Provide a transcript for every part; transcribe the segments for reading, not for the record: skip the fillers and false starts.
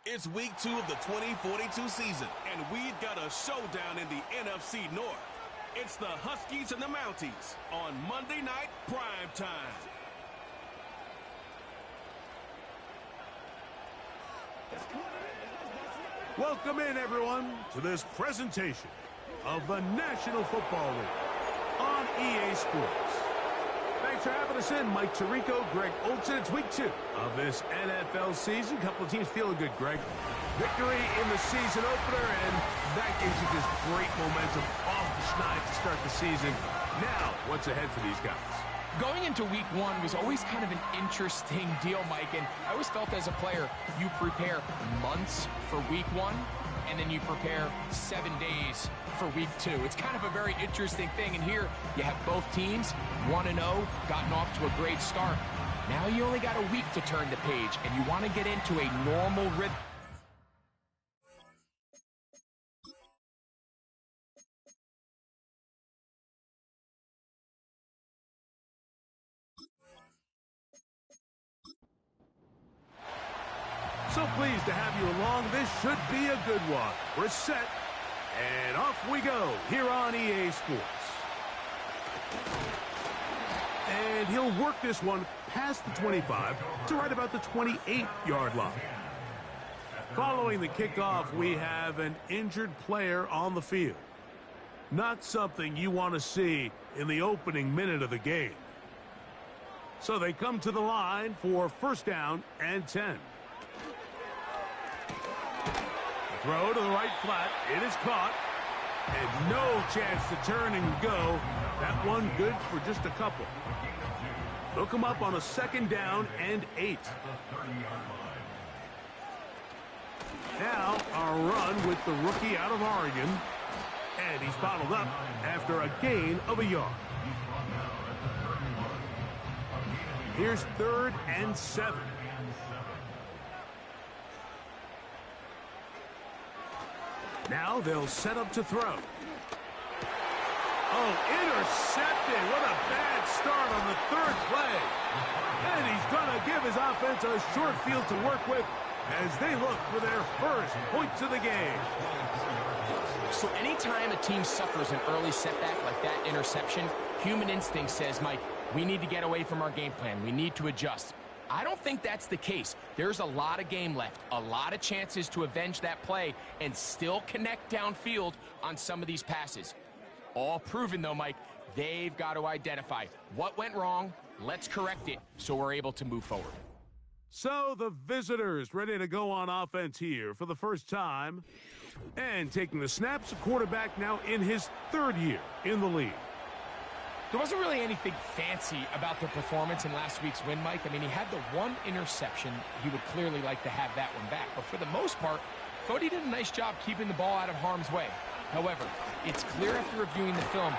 It's week 2 of the 2042 season, and we've got a showdown in the NFC North. It's the Huskies and the Mounties on Monday Night Prime Time. Welcome in, everyone, to this presentation of the National Football League on EA Sports. Thanks for having us in, Mike Tirico, Greg Olsen. It's week 2 of this NFL season. Couple of teams feeling good, Greg. Victory in the season opener, and that gives you just great momentum off the schneid to start the season. Now, what's ahead for these guys? Going into week 1 was always kind of an interesting deal, Mike, and I always felt as a player, you prepare months for week 1, and then you prepare 7 days for week 2. It's kind of a very interesting thing, and here you have both teams 1-0, gotten off to a great start. Now you only got a week to turn the page, and you want to get into a normal rhythm. So pleased to have you along. This should be a good one. We're set, and off we go here on EA Sports. And he'll work this one past the 25 to right about the 28-yard line. Following the kickoff, we have an injured player on the field. Not something you want to see in the opening minute of the game. So they come to the line for first down and 10. Throw to the right flat. It is caught. And no chance to turn and go. That one good for just a couple. They'll come up on a second down and 8. Now our run with the rookie out of Oregon. And he's bottled up after a gain of a yard. Here's 3rd and 7. Now they'll set up to throw. Oh, intercepted. What a bad start on the 3rd play. And he's going to give his offense a short field to work with as they look for their first points of the game. So anytime a team suffers an early setback like that interception, human instinct says, Mike, we need to get away from our game plan. We need to adjust. I don't think that's the case. There's a lot of game left, a lot of chances to avenge that play and still connect downfield on some of these passes. All proven, though, Mike, they've got to identify what went wrong, let's correct it so we're able to move forward. So the visitors ready to go on offense here for the first time. And taking the snaps, a quarterback now in his 3rd year in the league. There wasn't really anything fancy about their performance in last week's win, Mike. I mean, he had the one interception. He would clearly like to have that one back. But for the most part, Fody did a nice job keeping the ball out of harm's way. However, it's clear after reviewing the film,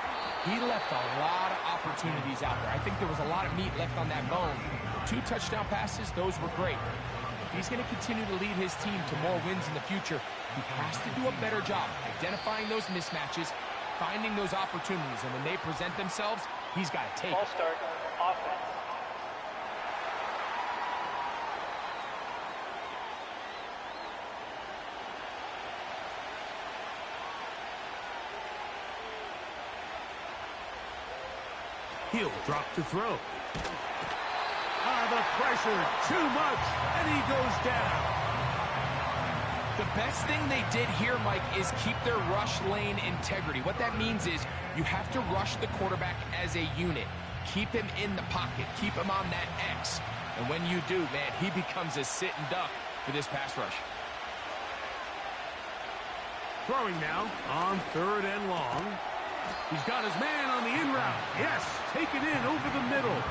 he left a lot of opportunities out there. I think there was a lot of meat left on that bone. The 2 touchdown passes, those were great. If he's going to continue to lead his team to more wins in the future, he has to do a better job identifying those mismatches, finding those opportunities, and when they present themselves, he's got to take it. Ball start, offense. He'll drop to throw. The pressure, too much, and he goes down. The best thing they did here, Mike, is keep their rush lane integrity. What that means is you have to rush the quarterback as a unit. Keep him in the pocket. Keep him on that X. And when you do, man, he becomes a sit and duck for this pass rush. Throwing now on 3rd and long. He's got his man on the in route. Yes, take it in over the middle.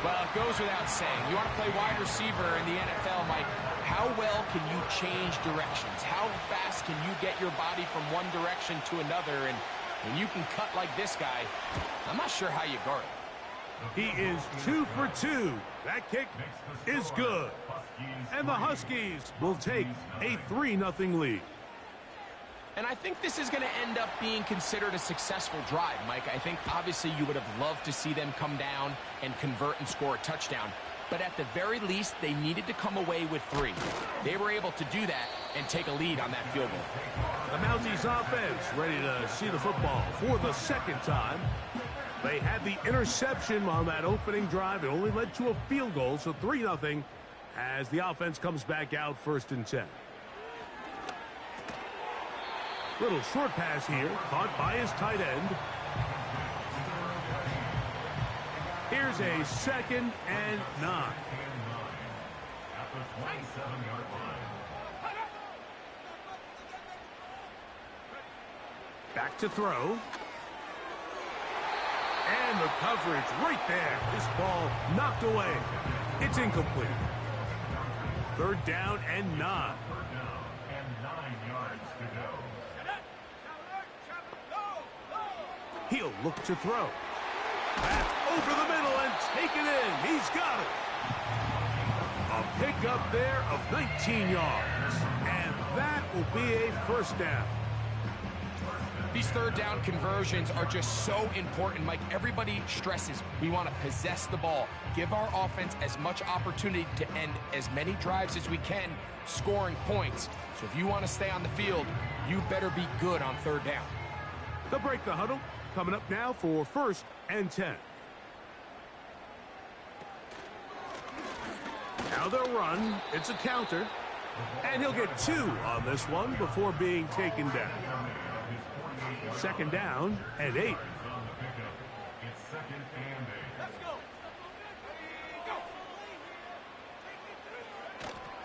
Well, it goes without saying. You want to play wide receiver in the NFL, Mike. How well can you change directions? How fast can you get your body from one direction to another? And when you can cut like this guy, I'm not sure how you guard it. He is 2 for 2. That kick is good. And the Huskies will take a 3-0 lead. And I think this is going to end up being considered a successful drive, Mike. I think obviously you would have loved to see them come down and convert and score a touchdown. but at the very least, they needed to come away with 3. They were able to do that and take a lead on that field goal. The Mounties offense ready to see the football for the second time. They had the interception on that opening drive. It only led to a field goal, so 3-0 as the offense comes back out 1st and 10. Little short pass here, caught by his tight end. Here's a 2nd and 9. At the 27-yard line. Back to throw. And the coverage right there. This ball knocked away. It's incomplete. 3rd down and 9. 3rd down and 9 yards to go. He'll look to throw. Back over the middle and take it in. He's got it. A pickup there of 19 yards. And that will be a 1st down. These 3rd down conversions are just so important, Mike. Everybody stresses we want to possess the ball, give our offense as much opportunity to end as many drives as we can, scoring points. So if you want to stay on the field, you better be good on 3rd down. They'll break the huddle. Coming up now for 1st and 10. Now they'll run. It's a counter. And he'll get 2 on this one before being taken down. 2nd down and 8.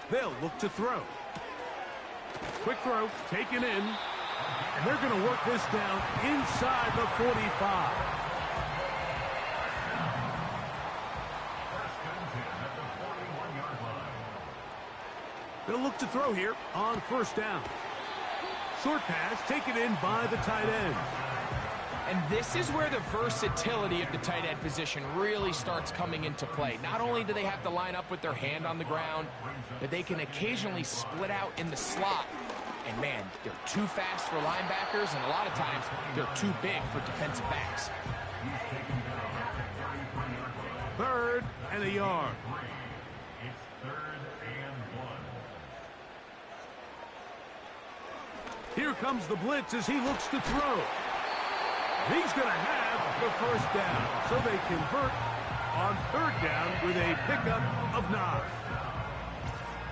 They'll look to throw. Quick throw, taken in. And they're going to work this down inside the 45. They'll look to throw here on 1st down. Short pass taken in by the tight end. And this is where the versatility of the tight end position really starts coming into play. Not only do they have to line up with their hand on the ground, but they can occasionally split out in the slot. And man, they're too fast for linebackers, and a lot of times they're too big for defensive backs. 3rd and a yard. It's 3rd and 1. Here comes the blitz as he looks to throw. He's going to have the 1st down, so they convert on 3rd down with a pickup of 9.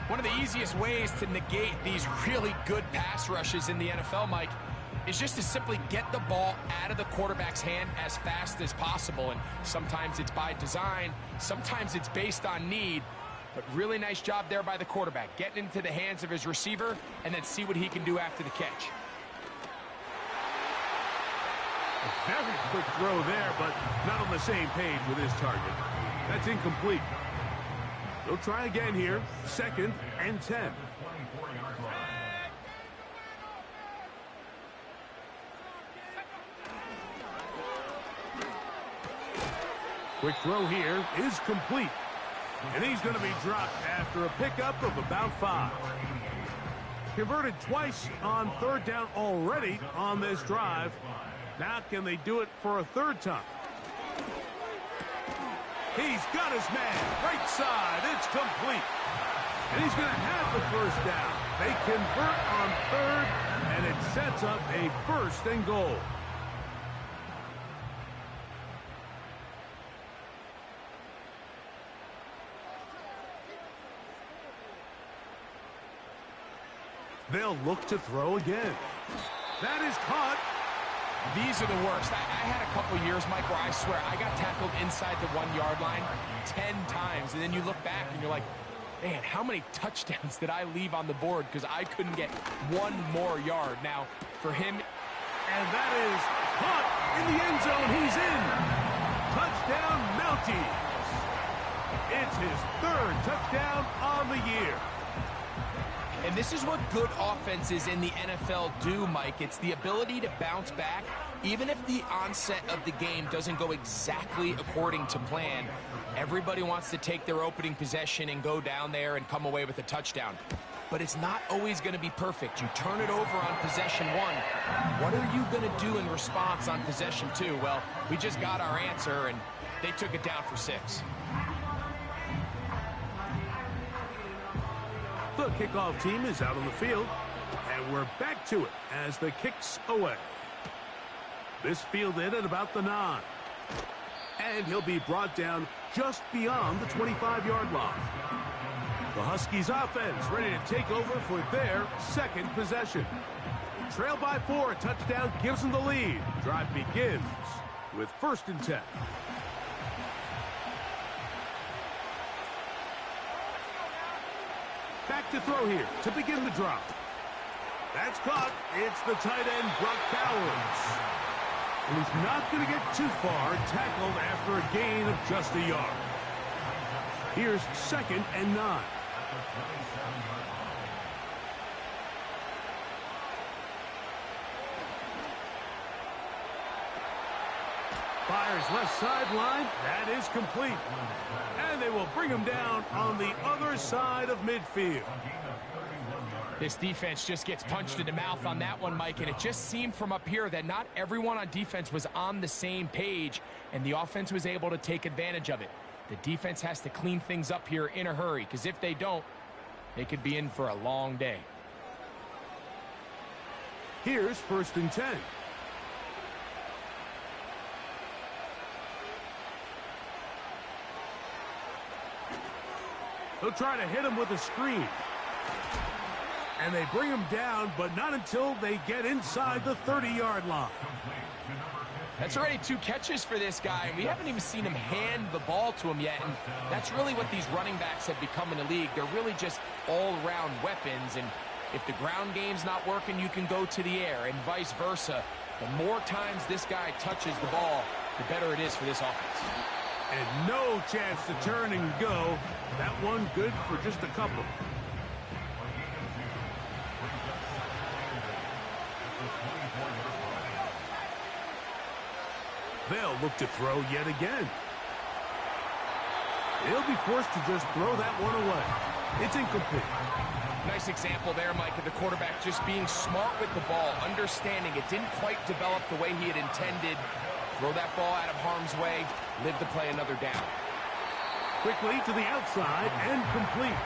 One of the easiest ways to negate these really good pass rushes in the NFL, Mike, is just to simply get the ball out of the quarterback's hand as fast as possible. And sometimes it's by design, sometimes it's based on need. But really nice job there by the quarterback, getting into the hands of his receiver and then see what he can do after the catch. A very quick throw there, but not on the same page with his target. That's incomplete. They'll try again here. 2nd and 10. Quick throw here is complete. And he's going to be dropped after a pickup of about 5. Converted twice on 3rd down already on this drive. Now can they do it for a 3rd time? He's got his man. Right side. It's complete. And he's going to have the 1st down. They convert on 3rd, and it sets up a 1st and goal. They'll look to throw again. That is caught. These are the worst. I had a couple years, Mike, where I swear I got tackled inside the 1-yard line 10 times. And then you look back and you're like, man, how many touchdowns did I leave on the board because I couldn't get 1 more yard? Now, for him... And that is caught in the end zone. He's in. Touchdown, Mounties. It's his 3rd touchdown on the year. And this is what good offenses in the NFL do, Mike. It's the ability to bounce back, even if the onset of the game doesn't go exactly according to plan. Everybody wants to take their opening possession and go down there and come away with a touchdown. But it's not always going to be perfect. You turn it over on possession 1. What are you going to do in response on possession 2? Well, we just got our answer, and they took it down for 6. The kickoff team is out on the field, and we're back to it as the kick's away. This fielded at about the 9. And he'll be brought down just beyond the 25-yard line. The Huskies offense ready to take over for their second possession. Trail by 4, a touchdown gives them the lead. Drive begins with 1st and 10. Back to throw here to begin the drive. That's caught. It's the tight end, Brock Bowers. And he's not going to get too far, tackled after a gain of just a yard. Here's 2nd and 9. Fires left sideline. That is complete. And they will bring him down on the other side of midfield. This defense just gets punched in the mouth on that one, Mike, and it just seemed from up here that not everyone on defense was on the same page, and the offense was able to take advantage of it. The defense has to clean things up here in a hurry, because if they don't, they could be in for a long day. Here's 1st and 10. They'll try to hit him with a screen. And they bring him down, but not until they get inside the 30-yard line. That's already 2 catches for this guy, and we haven't even seen him hand the ball to him yet, and that's really what these running backs have become in the league. They're really just all-around weapons, and if the ground game's not working, you can go to the air, and vice versa. The more times this guy touches the ball, the better it is for this offense. And no chance to turn and go. That one good for just a couple. They'll look to throw yet again. He'll be forced to just throw that one away. It's incomplete. Nice example there, Mike, of the quarterback just being smart with the ball, understanding it didn't quite develop the way he had intended. Throw that ball out of harm's way, live to play another down. Quickly to the outside and complete.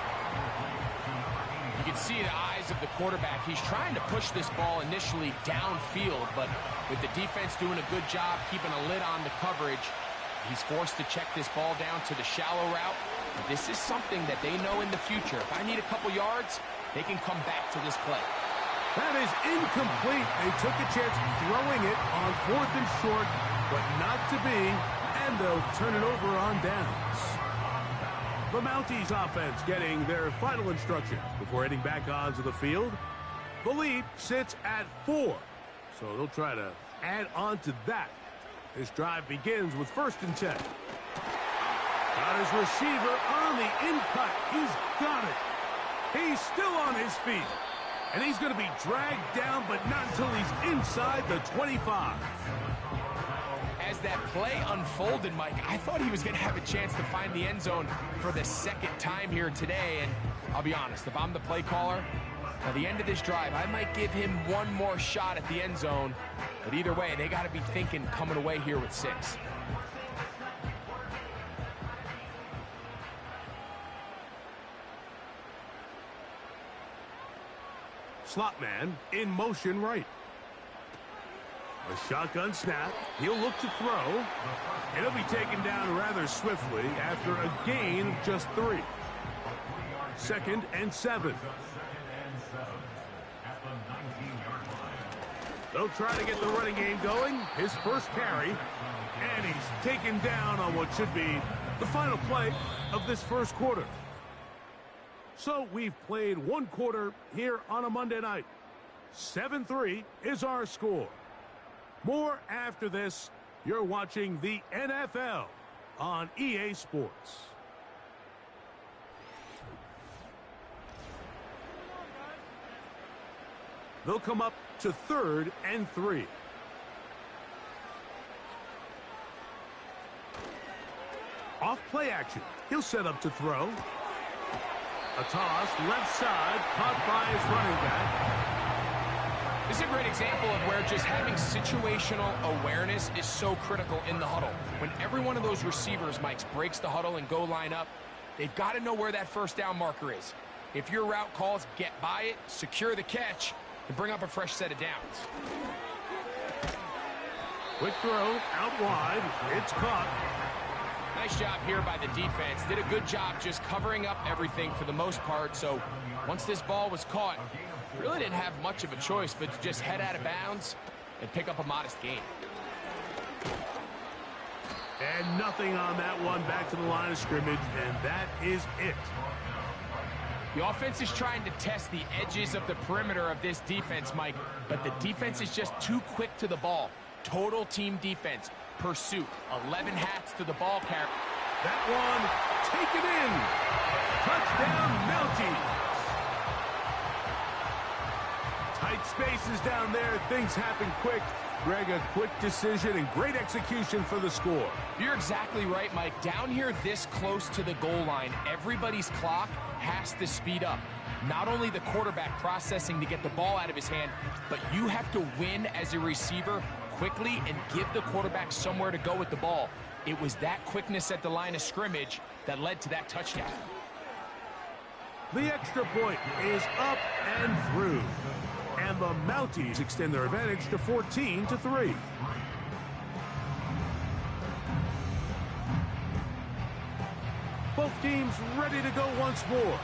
You can see the eyes of the quarterback. He's trying to push this ball initially downfield, but with the defense doing a good job keeping a lid on the coverage, he's forced to check this ball down to the shallow route. But this is something that they know in the future. If I need a couple yards, they can come back to this play. That is incomplete. They took a chance throwing it on 4th and short, but not to be, and they'll turn it over on downs. The Mounties offense getting their final instructions before heading back onto the field. The lead sits at 4, so they'll try to add on to that. This drive begins with 1st and 10. Got his receiver on the in-cut. He's got it. He's still on his feet. And he's going to be dragged down, but not until he's inside the 25. As that play unfolded, Mike, I thought he was going to have a chance to find the end zone for the 2nd time here today. And I'll be honest, if I'm the play caller, at the end of this drive, I might give him one more shot at the end zone. But either way, they got to be thinking coming away here with 6. Slot man in motion right. A shotgun snap. He'll look to throw. And he'll be taken down rather swiftly after a gain of just 3. 2nd and 7. They'll try to get the running game going. His first carry. And he's taken down on what should be the final play of this first quarter. So we've played 1 quarter here on a Monday night. 7-3 is our score. More after this. You're watching the NFL on EA Sports. They'll come up to 3rd and 3. Off play action. He'll set up to throw. A toss, left side, caught by his running back. This is a great example of where just having situational awareness is so critical in the huddle. When every one of those receivers, Mike, breaks the huddle and go line up, they've got to know where that first down marker is. If your route calls, get by it, secure the catch, and bring up a fresh set of downs. Quick throw, out wide. It's caught. Nice job here by the defense. Did a good job just covering up everything for the most part. So once this ball was caught, really didn't have much of a choice but to just head out of bounds and pick up a modest gain. And nothing on that one, back to the line of scrimmage, and that is it. The offense is trying to test the edges of the perimeter of this defense, Mike, but the defense is just too quick to the ball. Total team defense, pursuit, 11 hats to the ball carrier. That one, taken in. Touchdown, Mounties. Tight spaces down there. Things happen quick. Greg, a quick decision and great execution for the score. You're exactly right, Mike. Down here this close to the goal line, everybody's clock has to speed up. Not only the quarterback processing to get the ball out of his hand, but you have to win as a receiver quickly and give the quarterback somewhere to go with the ball. It was that quickness at the line of scrimmage that led to that touchdown. The extra point is up and through. And the Mounties extend their advantage to 14-3. Both teams ready to go once more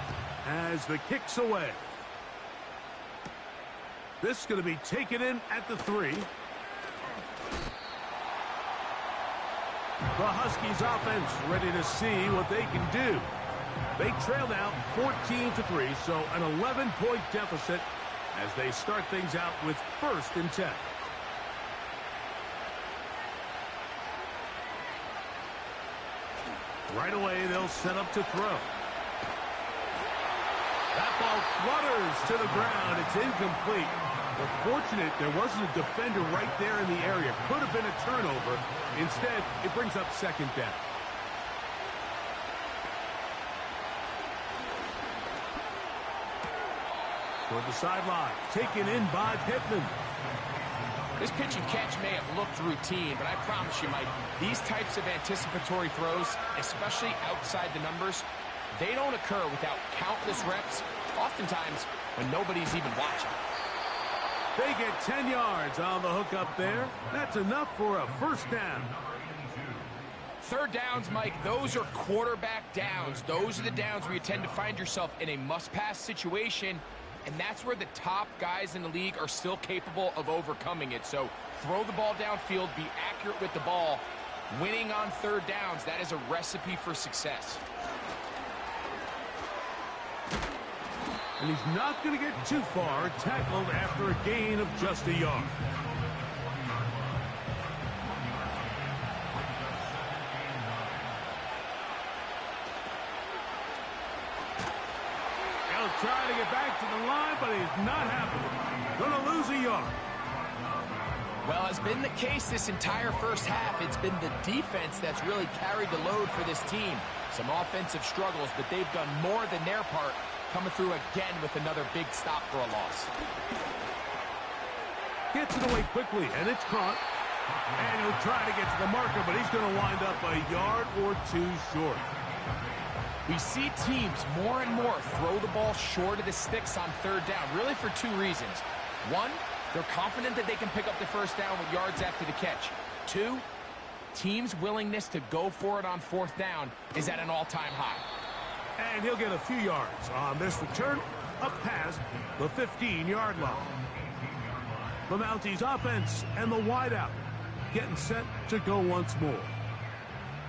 as the kick's away. This is going to be taken in at the 3. The Huskies offense ready to see what they can do. They trail now 14-3, so an 11-point deficit as they start things out with 1st and 10. Right away, they'll set up to throw. That ball flutters to the ground. It's incomplete. But fortunate there wasn't a defender right there in the area. Could have been a turnover. Instead, it brings up 2nd down. Toward the sideline, taken in by Pittman. This pitch and catch may have looked routine, but I promise you, Mike, these types of anticipatory throws, especially outside the numbers, they don't occur without countless reps, oftentimes when nobody's even watching. They get 10 yards on the hook up there. That's enough for a 1st down. 3rd downs, Mike, those are quarterback downs. Those are the downs where you tend to find yourself in a must-pass situation, and that's where the top guys in the league are still capable of overcoming it. So throw the ball downfield, be accurate with the ball. Winning on 3rd downs, that is a recipe for success. And he's not going to get too far, tackled after a gain of just a yard. He'll try to get back to the line, but he's not happening. Going to lose a yard. Well, as been the case this entire 1st half, it's been the defense that's really carried the load for this team. Some offensive struggles, but they've done more than their part, coming through again with another big stop for a loss. Gets it away quickly, and it's caught. And he'll try to get to the marker, but he's going to wind up a yard or 2 short. We see teams more and more throw the ball short of the sticks on 3rd down, really for 2 reasons. 1, they're confident that they can pick up the 1st down with yards after the catch. 2, teams' willingness to go for it on 4th down is at an all-time high. And he'll get a few yards on this return up past the 15-yard line. The Mounties offense and the wideout getting set to go once more.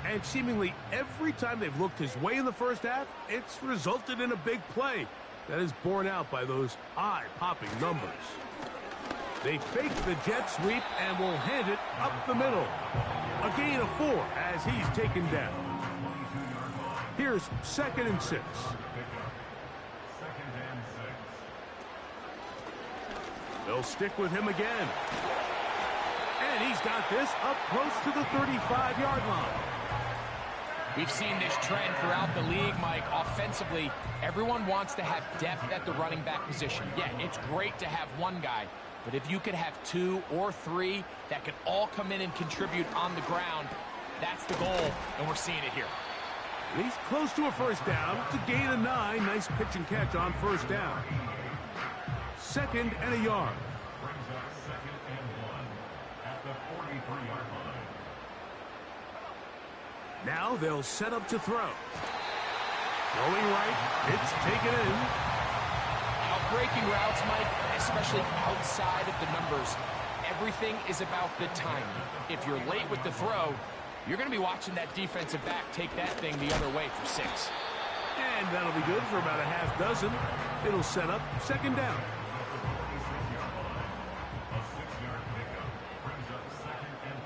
And seemingly every time they've looked his way in the 1st half, it's resulted in a big play that is borne out by those eye-popping numbers. They fake the jet sweep and will hand it up the middle. A gain of 4 as he's taken down. Here's 2nd and 6. They'll stick with him again. And he's got this up close to the 35-yard line. We've seen this trend throughout the league, Mike. Offensively, everyone wants to have depth at the running back position. Yeah, it's great to have one guy, but if you could have 2 or 3 that could all come in and contribute on the ground, that's the goal, and we're seeing it here. He's close to a first down. It's a gain of 9. Nice pitch and catch on first down. 2nd and a yard. Brings up 2nd and 1 at the 43-yard line. Now they'll set up to throw. Throwing right. It's taken in. Breaking routes, Mike, especially outside of the numbers, everything is about the timing. If you're late with the throw, you're going to be watching that defensive back take that thing the other way for 6. And that'll be good for about a half dozen. It'll set up 2nd down. A 6-yard pickup brings up 2nd and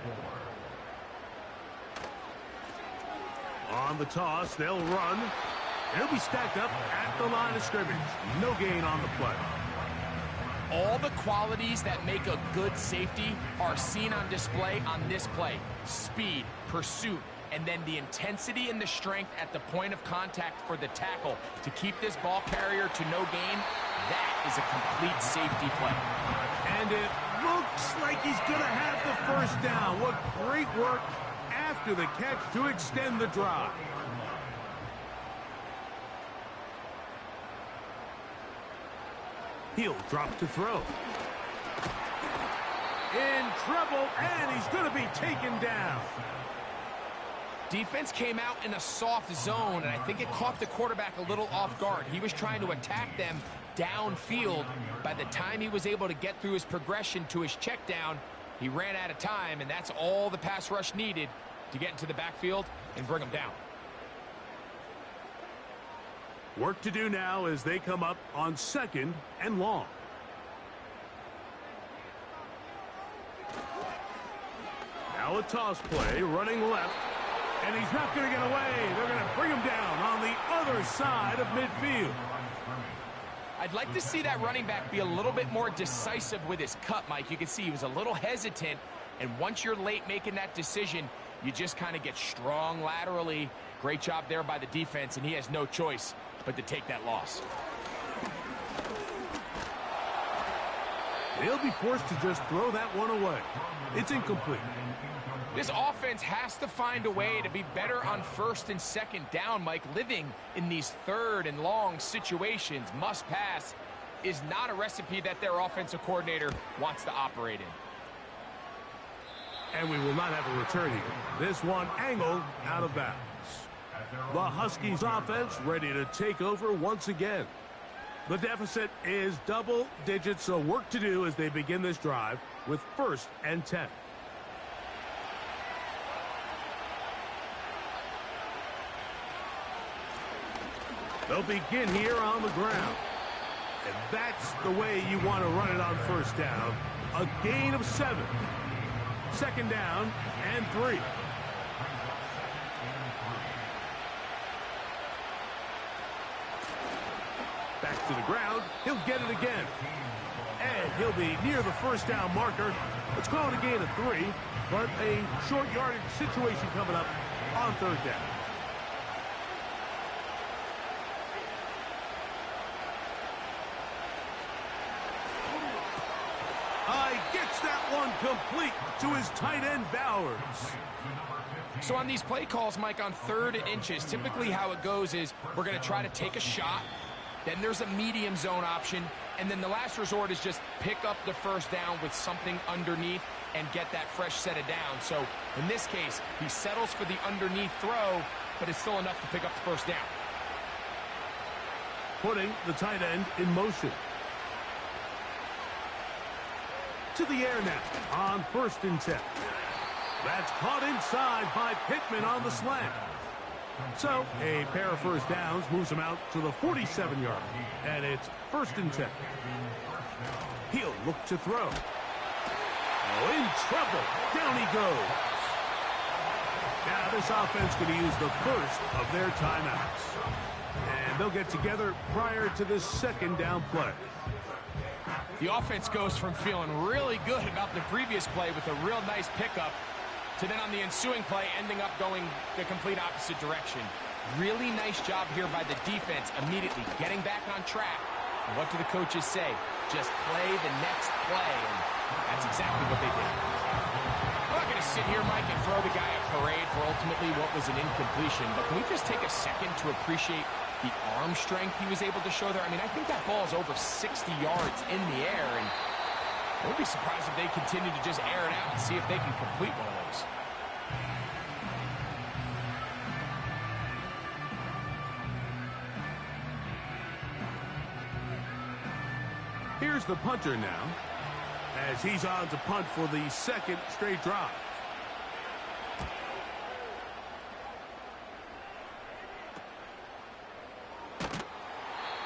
4. On the toss, they'll run. He'll be stacked up at the line of scrimmage. No gain on the play. All the qualities that make a good safety are seen on display on this play. Speed, pursuit, and then the intensity and the strength at the point of contact for the tackle to keep this ball carrier to no gain. That is a complete safety play. And it looks like he's going to have the first down. What great work after the catch to extend the drive. He'll drop to throw. In trouble, and he's going to be taken down. Defense came out in a soft zone, and I think it caught the quarterback a little off guard. He was trying to attack them downfield. By the time he was able to get through his progression to his check down, he ran out of time, and that's all the pass rush needed to get into the backfield and bring him down. Work to do now as they come up on 2nd and long. Now a toss play, running left. And he's not going to get away. They're going to bring him down on the other side of midfield. I'd like to see that running back be a little bit more decisive with his cut, Mike. You can see he was a little hesitant. And once you're late making that decision, you just kind of get strong laterally. Great job there by the defense, and he has no choice but to take that loss. They'll be forced to just throw that one away. It's incomplete. This offense has to find a way to be better on 1st and 2nd down, Mike. Living in these 3rd and long situations, must pass, is not a recipe that their offensive coordinator wants to operate in. And we will not have a return here. This one angled out of bounds. The Huskies offense ready to take over once again. The deficit is double digits, so work to do as they begin this drive with 1st and 10. They'll begin here on the ground. And that's the way you want to run it on 1st down. A gain of 7. 2nd down and 3. Back to the ground. He'll get it again. And he'll be near the 1st down marker. Let's call it a gain of 3, but a short yardage situation coming up on 3rd down. Gets that one complete to his tight end, Bowers. So on these play calls, Mike, on 3rd and inches, typically how it goes is we're going to try to take a shot, then there's a medium zone option, and then the last resort is just pick up the 1st down with something underneath and get that fresh set of downs. So in this case, he settles for the underneath throw, but it's still enough to pick up the 1st down. Putting the tight end in motion. To the air now on 1st and 10. That's caught inside by Pittman on the slant. So a pair of 1st downs moves him out to the 47-yard. And it's 1st and 10. He'll look to throw. Oh, in trouble. Down he goes. Now this offense going to use the 1st of their timeouts. And they'll get together prior to this 2nd down play. The offense goes from feeling really good about the previous play with a real nice pickup to then on the ensuing play ending up going the complete opposite direction. Really nice job here by the defense immediately getting back on track. And what do the coaches say? Just play the next play, and that's exactly what they did. Well, going to sit here, Mike, and throw the guy a parade for ultimately what was an incompletion, but can we just take a second to appreciate the arm strength he was able to show there? I mean, I think that ball is over 60 yards in the air, and I would be surprised if they continue to just air it out and see if they can complete one of those. Here's the punter now, as he's on to punt for the second straight drive.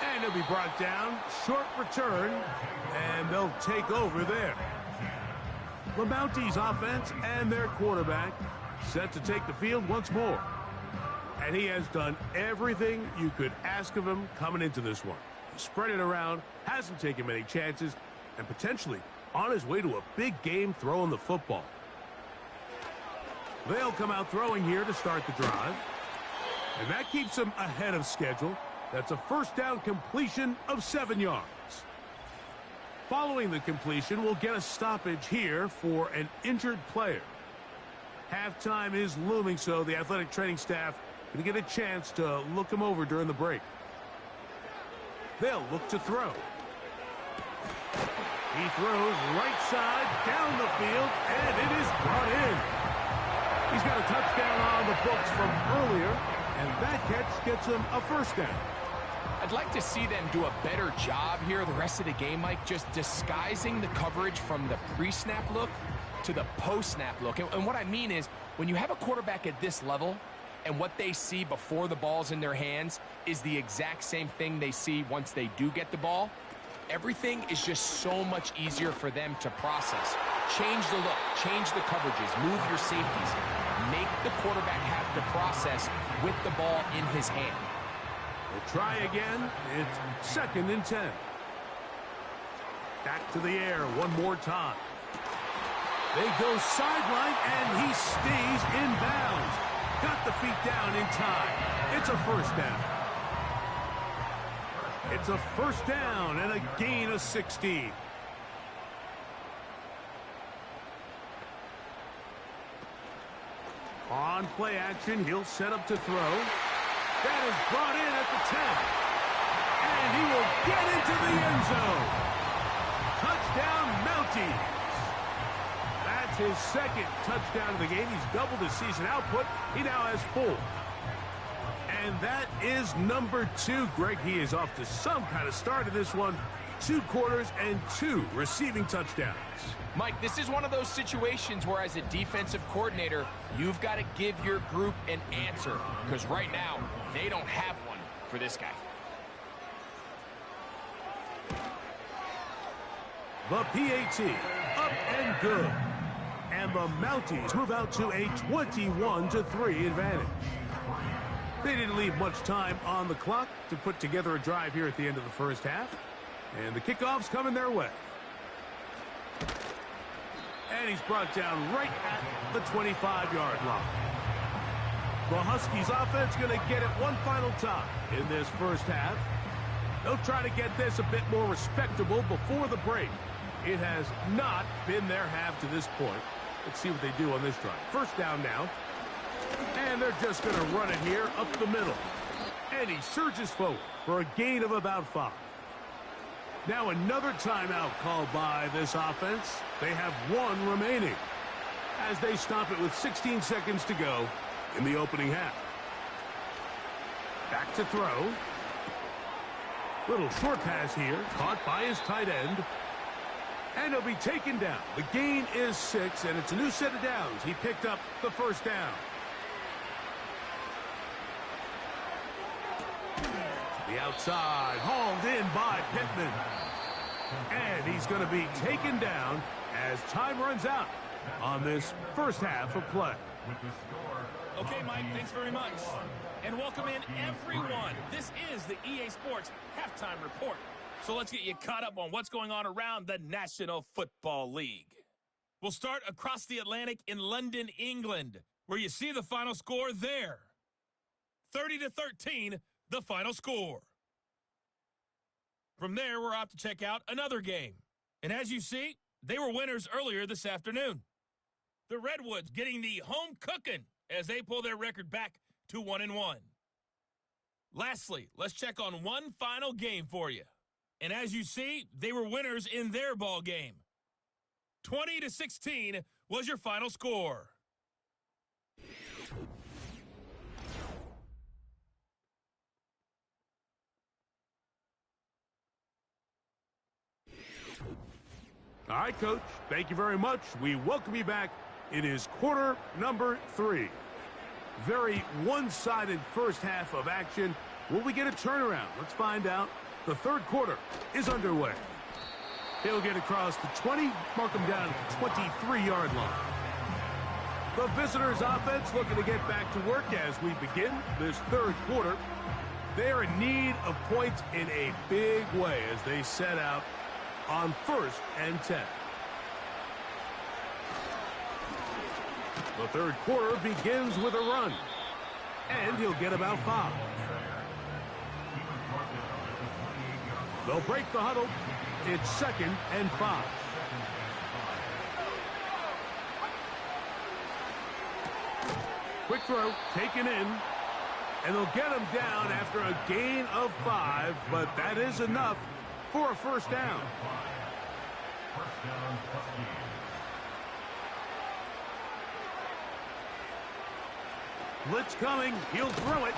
And he'll be brought down. Short return, and they'll take over there. The Mounties offense and their quarterback set to take the field once more. And he has done everything you could ask of him coming into this one. Spread it around, hasn't taken many chances, and potentially on his way to a big game throwing the football. They'll come out throwing here to start the drive. And that keeps him ahead of schedule. That's a first down completion of 7 yards. Following the completion, we'll get a stoppage here for an injured player. Halftime is looming, so the athletic training staff going to get a chance to look him over during the break. They'll look to throw. He throws right side down the field, and it is brought in. He's got a touchdown on the books from earlier, and that catch gets him a first down. I'd like to see them do a better job here the rest of the game, Mike, just disguising the coverage from the pre-snap look to the post-snap look. And what I mean is, when you have a quarterback at this level, and what they see before the ball's in their hands is the exact same thing they see once they do get the ball, everything is just so much easier for them to process. Change the look, change the coverages, move your safeties. Make the quarterback have to process with the ball in his hand. We'll try again. It's 2nd and 10. Back to the air one more time. They go sideline, and he stays in bounds. Got the feet down in time. It's a first down. It's a first down and a gain of 16. On play action, he'll set up to throw. That is brought in at the 10. And he will get into the end zone. Touchdown, Mounties. That's his second touchdown of the game. He's doubled his season output. He now has 4. And that is number 2. Greg, he is off to some kind of start in this one. 2 quarters and 2 receiving touchdowns. Mike, this is one of those situations where as a defensive coordinator, you've got to give your group an answer. Because right now, they don't have one for this guy. The PAT, up and good. And the Mounties move out to a 21-3 advantage. They didn't leave much time on the clock to put together a drive here at the end of the first half. And the kickoff's coming their way. And he's brought down right at the 25-yard line. The Huskies offense going to get it one final time in this first half. They'll try to get this a bit more respectable before the break. It has not been their half to this point. Let's see what they do on this drive. First down now. And they're just going to run it here up the middle. And he surges forward for a gain of about 5. Now another timeout called by this offense. They have 1 remaining as they stop it with 16 seconds to go in the opening half. Back to throw. Little short pass here, caught by his tight end. And he'll be taken down. The gain is 6, and it's a new set of downs. He picked up the first down. The outside, hauled in by Pittman. And he's going to be taken down as time runs out on this first half of play. Okay, Mike, thanks very much. And welcome in, everyone. This is the EA Sports Halftime Report. So let's get you caught up on what's going on around the National Football League. We'll start across the Atlantic in London, England, where you see the final score there. 30-13, the final score. From there, we're off to check out another game. And as you see, they were winners earlier this afternoon. The Redwoods getting the home cooking as they pull their record back to 1-1. Lastly, let's check on one final game for you. And as you see, they were winners in their ball game. 20-16 was your final score. All right, Coach, thank you very much. We welcome you back. It is quarter number 3. Very one-sided first half of action. Will we get a turnaround? Let's find out. The third quarter is underway. He'll get across the 20, mark him down at the 23-yard line. The visitors' offense looking to get back to work as we begin this third quarter. They're in need of points in a big way as they set out on 1st and 10. The third quarter begins with a run, and he'll get about 5. They'll break the huddle. It's 2nd and 5. Quick throw, taken in, and they'll get him down after a gain of 5, but that is enough for a first down. Blitz coming. He'll throw it.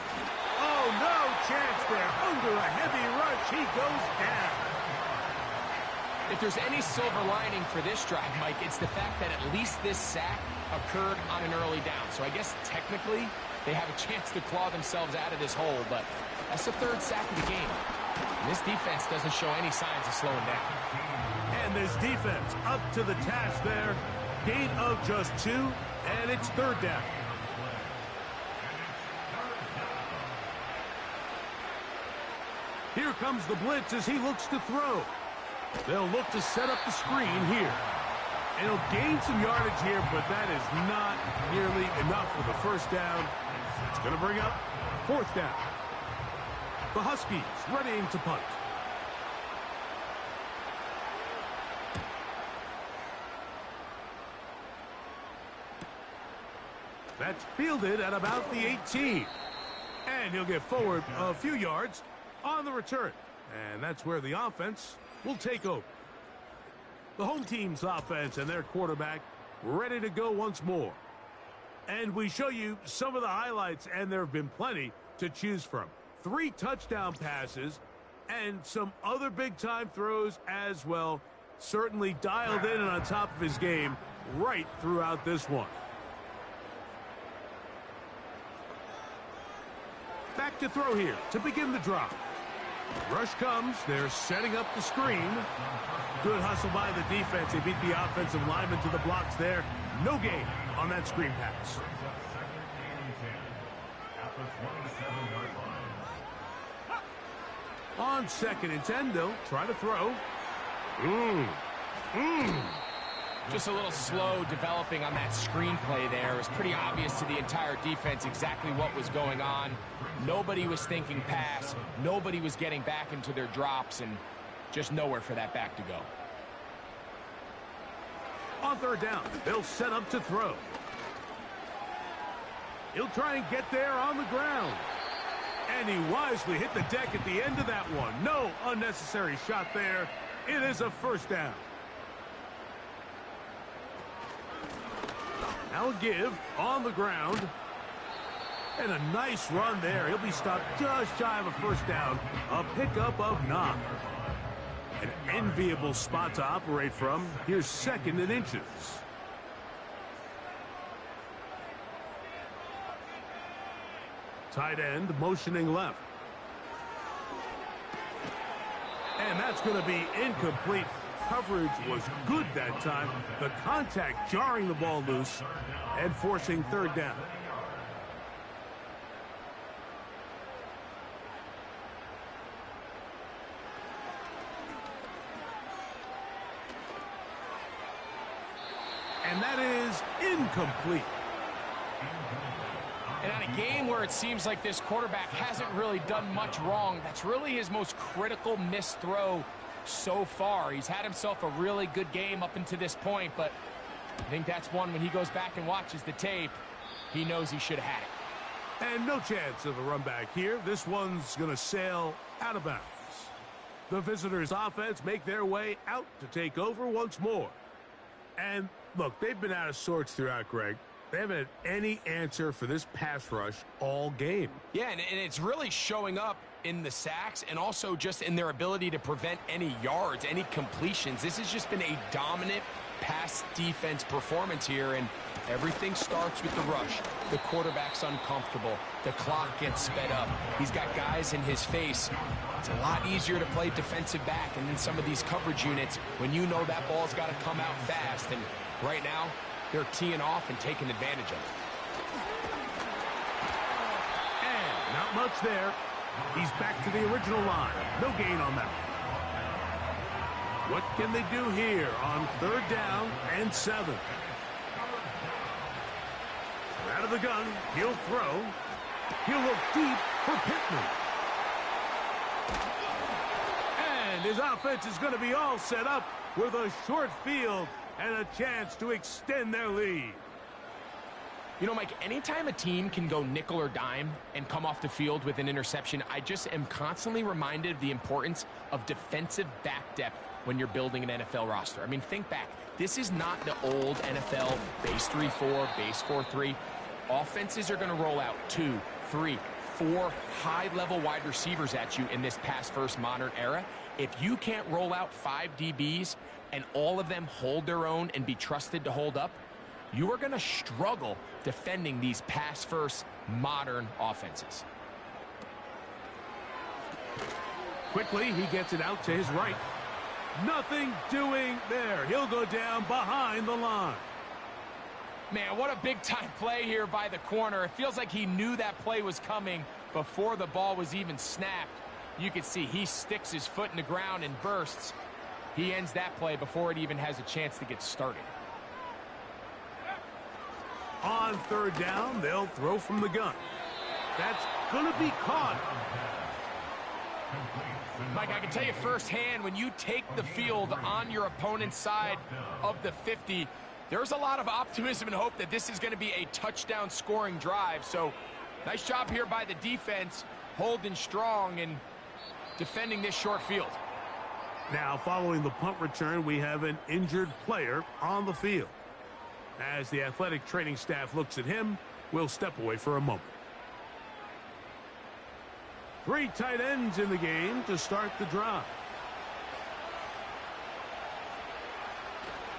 Oh, no chance there. Under a heavy rush, he goes down. If there's any silver lining for this drive, Mike, it's the fact that at least this sack occurred on an early down. So I guess technically they have a chance to claw themselves out of this hole, but that's the 3rd sack of the game. And this defense doesn't show any signs of slowing down. And this defense up to the task there. Gain of just 2, and it's 3rd down. Here comes the blitz as he looks to throw. They'll look to set up the screen here. And he'll gain some yardage here, but that is not nearly enough for the first down. It's going to bring up 4th down. The Huskies readying to punt. That's fielded at about the 18. And he'll get forward a few yards on the return. And that's where the offense will take over. The home team's offense and their quarterback ready to go once more. And we show you some of the highlights, and there have been plenty to choose from. 3 touchdown passes and some other big-time throws as well. Certainly dialed in and on top of his game right throughout this one. Back to throw here to begin the drive. Rush comes. They're setting up the screen. Good hustle by the defense. They beat the offensive lineman to the blocks there. No gain on that screen pass. On 2nd and 10, they'll try to throw. Just a little slow developing on that screenplay there. It was pretty obvious to the entire defense exactly what was going on. Nobody was thinking pass. Nobody was getting back into their drops, and just nowhere for that back to go. On 3rd down, they'll set up to throw. He'll try and get there on the ground. And he wisely hit the deck at the end of that one. No unnecessary shot there. It is a first down. Now a give on the ground. And a nice run there. He'll be stopped just shy of a first down. A pickup of 9. An enviable spot to operate from. Here's 2nd and inches. Tight end motioning left. And that's going to be incomplete. Coverage was good that time. The contact jarring the ball loose and forcing 3rd down. And that is incomplete. And on a game where it seems like this quarterback hasn't really done much wrong, that's really his most critical missed throw so far. He's had himself a really good game up until this point, but I think that's one when he goes back and watches the tape, he knows he should have had it. And no chance of a run back here. This one's going to sail out of bounds. The visitors' offense make their way out to take over once more. And look, they've been out of sorts throughout, Greg. They haven't had any answer for this pass rush all game. Yeah, and it's really showing up in the sacks and also just in their ability to prevent any yards, any completions. This has just been a dominant pass defense performance here, and everything starts with the rush. The quarterback's uncomfortable. The clock gets sped up. He's got guys in his face. It's a lot easier to play defensive back, and then some of these coverage units, when you know that ball's got to come out fast, and right now, they're teeing off and taking advantage of it. And not much there. He's back to the original line. No gain on that. What can they do here on 3rd down and 7? Out of the gun, he'll throw. He'll look deep for Pittman. And his offense is going to be all set up with a short field and a chance to extend their lead. You know, Mike, anytime a team can go nickel or dime and come off the field with an interception, I just am constantly reminded of the importance of defensive back depth when you're building an NFL roster. I mean, think back. This is not the old NFL base 3-4, base 4-3. Offenses are going to roll out 2, 3, 4 high-level wide receivers at you in this pass-first modern era. If you can't roll out 5 DBs and all of them hold their own and be trusted to hold up, you are going to struggle defending these pass-first modern offenses. Quickly, he gets it out to his right. Nothing doing there. He'll go down behind the line. Man, what a big-time play here by the corner. It feels like he knew that play was coming before the ball was even snapped. You can see he sticks his foot in the ground and bursts. He ends that play before it even has a chance to get started. On 3rd down, they'll throw from the gun. That's going to be caught. Mike, I can tell you firsthand, when you take the field on your opponent's side of the 50, there's a lot of optimism and hope that this is going to be a touchdown scoring drive. So nice job here by the defense, holding strong and defending this short field. Now, following the punt return, we have an injured player on the field. As the athletic training staff looks at him, we'll step away for a moment. 3 tight ends in the game to start the drive.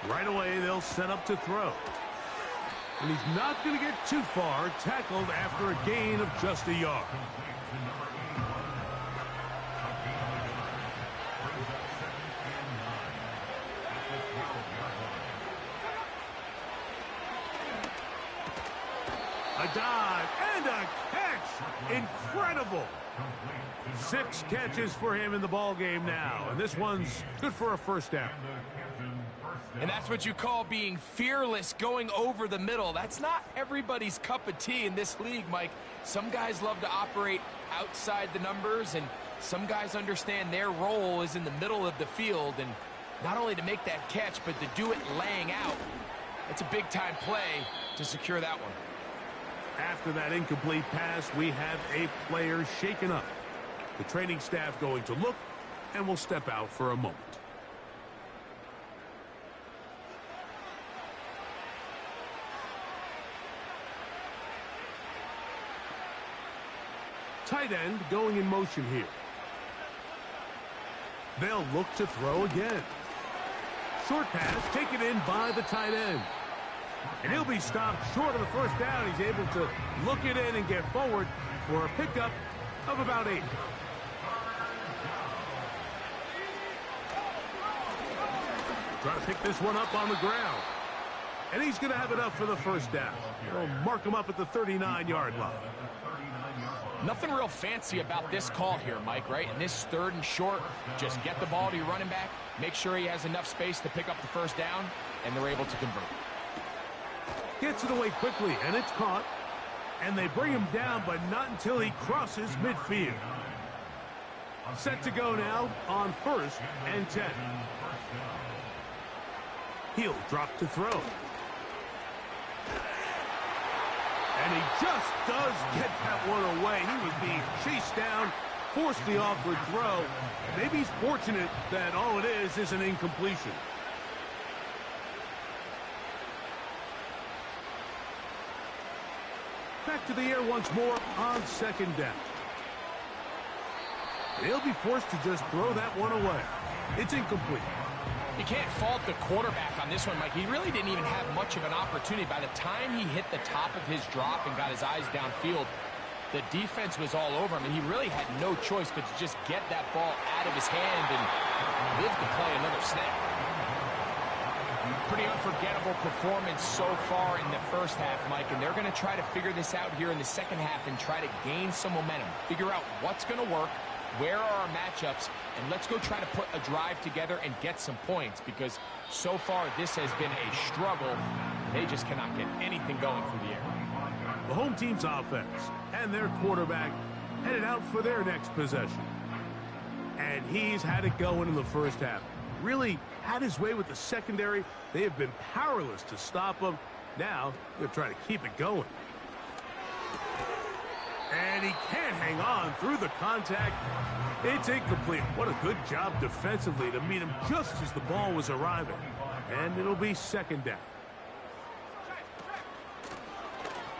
Right away, they'll set up to throw. And he's not going to get too far, tackled after a gain of just a yard. A dive and a catch. Incredible. 6 catches for him in the ball game now, and this one's good for a first down. And that's what you call being fearless, going over the middle. That's not everybody's cup of tea in this league, Mike. Some guys love to operate outside the numbers, and some guys understand their role is in the middle of the field, and not only to make that catch, but to do it laying out. That's a big-time play to secure that one. After that incomplete pass, we have a player shaken up. The training staff going to look, and will step out for a moment. Tight end going in motion here. They'll look to throw again. Short pass taken in by the tight end. And he'll be stopped short of the first down. He's able to look it in and get forward for a pickup of about 8. Trying to pick this one up on the ground. And he's going to have enough for the first down. They'll mark him up at the 39-yard line. Nothing real fancy about this call here, Mike, right? In this 3rd and short, just get the ball to your running back, make sure he has enough space to pick up the first down, and they're able to convert. Gets it away quickly, and it's caught. And they bring him down, but not until he crosses midfield. Set to go now on 1st and 10. He'll drop to throw. And he just does get that one away. He was being chased down, forced the awkward throw. Maybe he's fortunate that all it is an incompletion. Back to the air once more on second down. He'll be forced to just throw that one away. It's incomplete. You can't fault the quarterback on this one, Mike. He really didn't even have much of an opportunity. By the time he hit the top of his drop and got his eyes downfield, the defense was all over him, and he really had no choice but to just get that ball out of his hand and live to play another snap. Pretty unforgettable performance so far in the first half, Mike, and they're going to try to figure this out here in the second half and try to gain some momentum, figure out what's going to work, where are our matchups, and let's go try to put a drive together and get some points, because so far this has been a struggle. They just cannot get anything going through the air. The home team's offense and their quarterback headed out for their next possession. And he's had it going in the first half. Really had his way with the secondary. They have been powerless to stop him. Now they're trying to keep it going. And he can't hang on through the contact. It's incomplete. What a good job defensively to meet him just as the ball was arriving. And it'll be second down.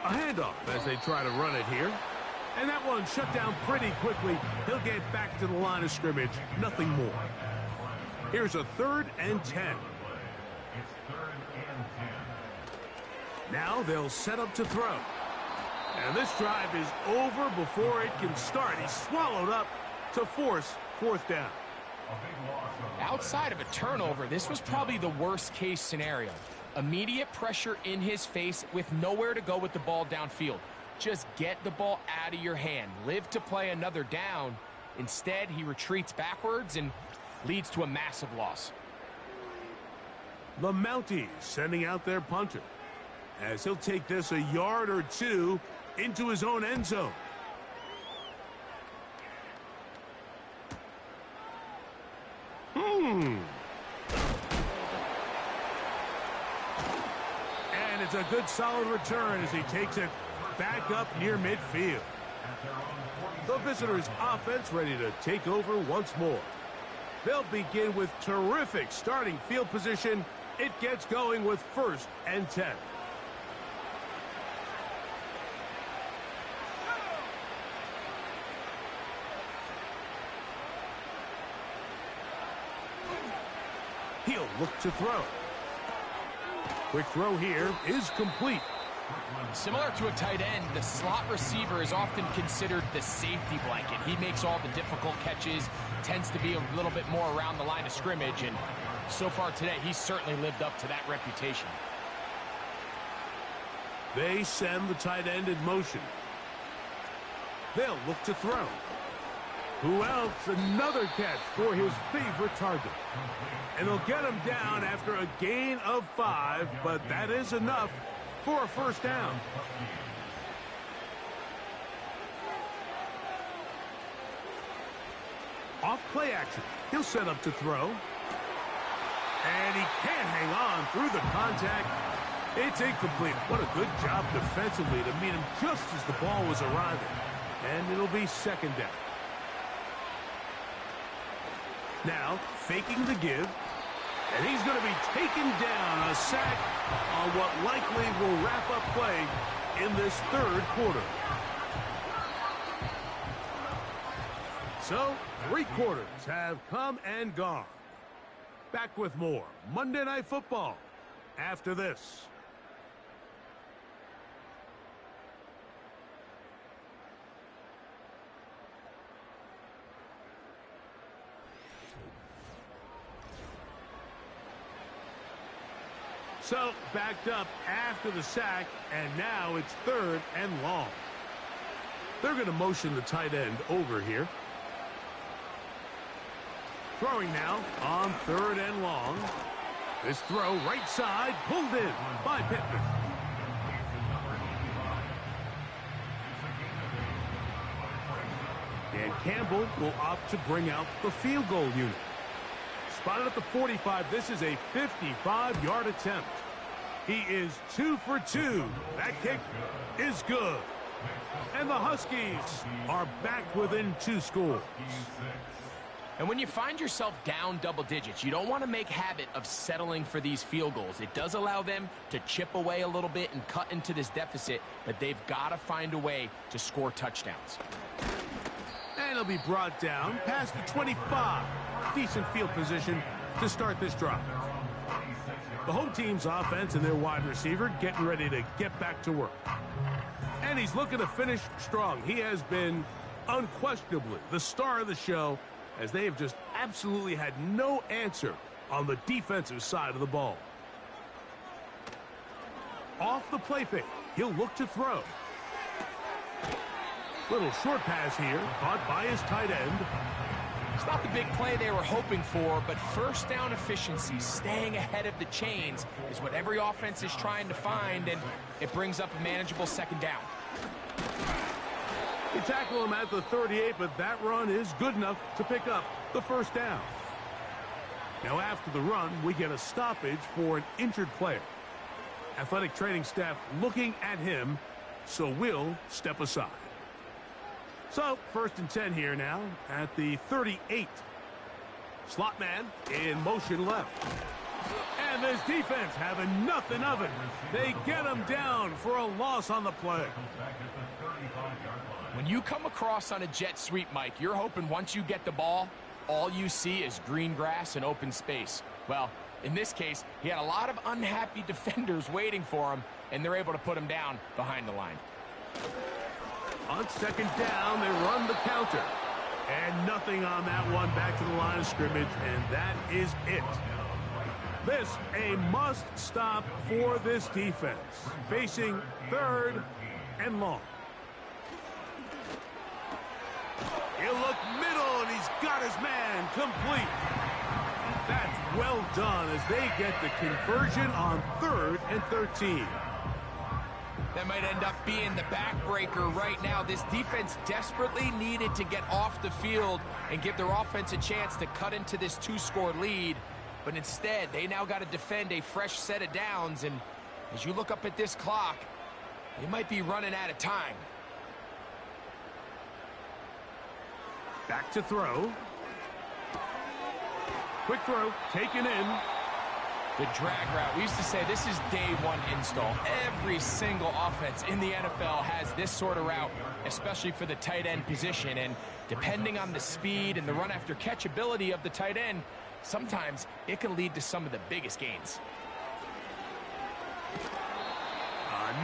A handoff as they try to run it here. And that one shut down pretty quickly. He'll get back to the line of scrimmage. Nothing more. Here's a 3rd and 10. It's 3rd and 10. Now they'll set up to throw. And this drive is over before it can start. He's swallowed up to force 4th down. Outside of a turnover, this was probably the worst case scenario. Immediate pressure in his face with nowhere to go with the ball downfield. Just get the ball out of your hand. Live to play another down. Instead, he retreats backwards and leads to a massive loss. The Mounties sending out their punter, as he'll take this a yard or two into his own end zone. And it's a good solid return as he takes it back up near midfield. The visitors' offense ready to take over once more. They'll begin with terrific starting field position. It gets going with 1st and 10. He'll look to throw. Quick throw here is complete. Similar to a tight end, the slot receiver is often considered the safety blanket. He makes all the difficult catches, tends to be a little bit more around the line of scrimmage, and so far today, he's certainly lived up to that reputation. They send the tight end in motion. They'll look to throw. Who else? Another catch for his favorite target. And they'll get him down after a gain of 5, but that is enough for a 1st down. Off play action. He'll set up to throw. And he can't hang on through the contact. It's incomplete. What a good job defensively to meet him just as the ball was arriving. And it'll be 2nd down. Now, faking the give. And he's going to be taken down, a sack on what likely will wrap up play in this 3rd quarter. So, 3 quarters have come and gone. Back with more Monday Night Football after this. So, backed up after the sack, and now it's 3rd and long. They're going to motion the tight end over here. Throwing now on 3rd and long. This throw right side, pulled in by Pittman. Dan Campbell will opt to bring out the field goal unit. Spotted at the 45, this is a 55-yard attempt. He is 2 for 2. That kick is good. And the Huskies are back within 2 scores. And when you find yourself down double digits, you don't want to make habit of settling for these field goals. It does allow them to chip away a little bit and cut into this deficit, but they've got to find a way to score touchdowns. And it'll be brought down past the 25. Decent field position to start this drive. The home team's offense and their wide receiver getting ready to get back to work. And he's looking to finish strong. He has been unquestionably the star of the show, as they have just absolutely had no answer on the defensive side of the ball. Off the play fake, he'll look to throw. Little short pass here, caught by his tight end. It's not the big play they were hoping for, but first down efficiency, staying ahead of the chains, is what every offense is trying to find, and it brings up a manageable second down. They tackle him at the 38, but that run is good enough to pick up the first down. Now after the run, we get a stoppage for an injured player. Athletic training staff looking at him, so we'll step aside. So, 1st and 10 here now at the 38. Slot man in motion left. And this defense having nothing of it. They get him down for a loss on the play. When you come across on a jet sweep, Mike, you're hoping once you get the ball, all you see is green grass and open space. Well, in this case, he had a lot of unhappy defenders waiting for him, and they're able to put him down behind the line. On second down, they run the counter. And nothing on that one, back to the line of scrimmage, and that is it. This a must stop for this defense. Facing 3rd and long. He'll look middle, and he's got his man complete. That's well done as they get the conversion on 3rd and 13. That might end up being the backbreaker right now. This defense desperately needed to get off the field and give their offense a chance to cut into this 2-score lead. But instead, they now got to defend a fresh set of downs. And as you look up at this clock, they might be running out of time. Back to throw. Quick throw, taken in. The drag route. We used to say this is day one install. Every single offense in the NFL has this sort of route, especially for the tight end position. And depending on the speed and the run after catch ability of the tight end, sometimes it can lead to some of the biggest gains.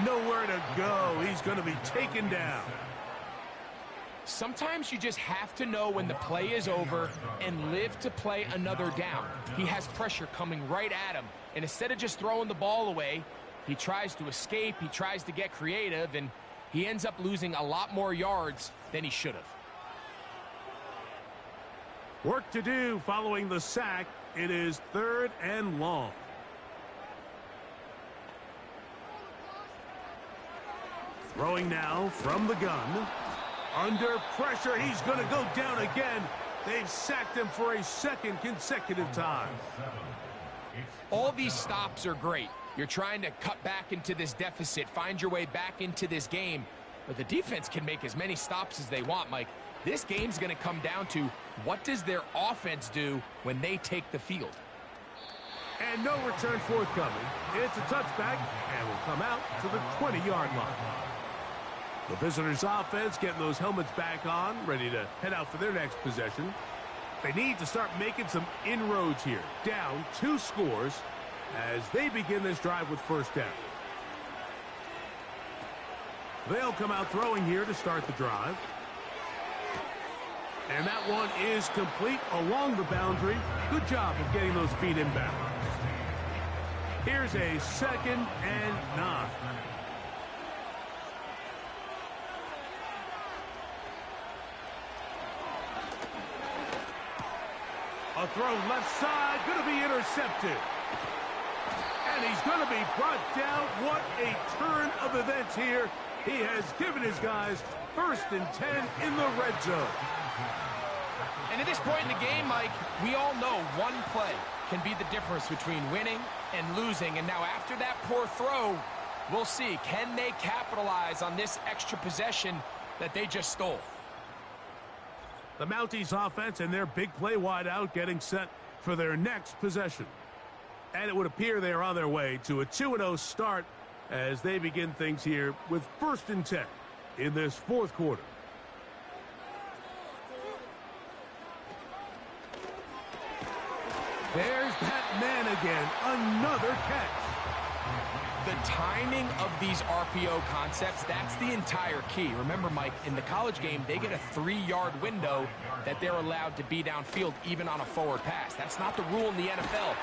Nowhere to go. He's going to be taken down. Sometimes you just have to know when the play is over and live to play another down. He has pressure coming right at him, and instead of just throwing the ball away, he tries to escape, he tries to get creative, and he ends up losing a lot more yards than he should have. Work to do following the sack. It is 3rd and long. Throwing now from the gun. Under pressure, he's going to go down again. They've sacked him for a 2nd consecutive time. All these stops are great. You're trying to cut back into this deficit, find your way back into this game. But the defense can make as many stops as they want, Mike. This game's going to come down to what does their offense do when they take the field. And no return forthcoming. It's a touchback and will come out to the 20-yard line. The visitors' offense getting those helmets back on, ready to head out for their next possession. They need to start making some inroads here. Down 2 scores as they begin this drive with first down. They'll come out throwing here to start the drive. And that one is complete along the boundary. Good job of getting those feet inbound. Here's a 2nd and 9. A throw left side, going to be intercepted. And he's going to be brought down. What a turn of events here. He has given his guys 1st and 10 in the red zone. And at this point in the game, Mike, we all know one play can be the difference between winning and losing. And now after that poor throw, we'll see, can they capitalize on this extra possession that they just stole? The Mounties offense and their big play wide out getting set for their next possession. And it would appear they are on their way to a 2-0 start as they begin things here with 1st and 10 in this 4th quarter. There's that man again. Another catch. The timing of these RPO concepts, that's the entire key. Remember, Mike, in the college game, they get a 3-yard window that they're allowed to be downfield, even on a forward pass. That's not the rule in the NFL.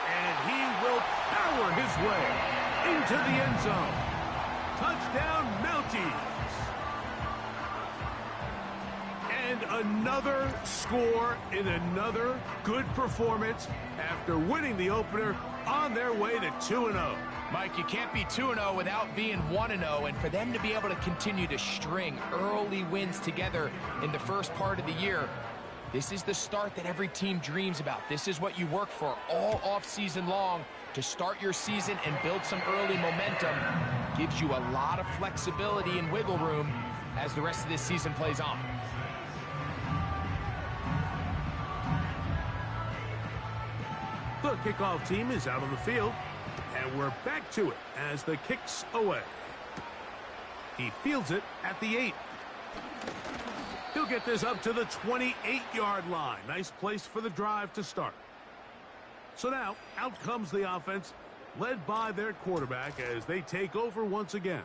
And he will power his way into the end zone. Touchdown, Mounties. And another score in another good performance after winning the opener on their way to 2-0. Mike, you can't be 2-0 without being 1-0, and for them to be able to continue to string early wins together in the first part of the year, this is the start that every team dreams about. This is what you work for all offseason long to start your season and build some early momentum. Gives you a lot of flexibility and wiggle room as the rest of this season plays on. The kickoff team is out on the field, and we're back to it as the kick's away. He fields it at the 8. He'll get this up to the 28-yard line. Nice place for the drive to start. So now, out comes the offense, led by their quarterback as they take over once again.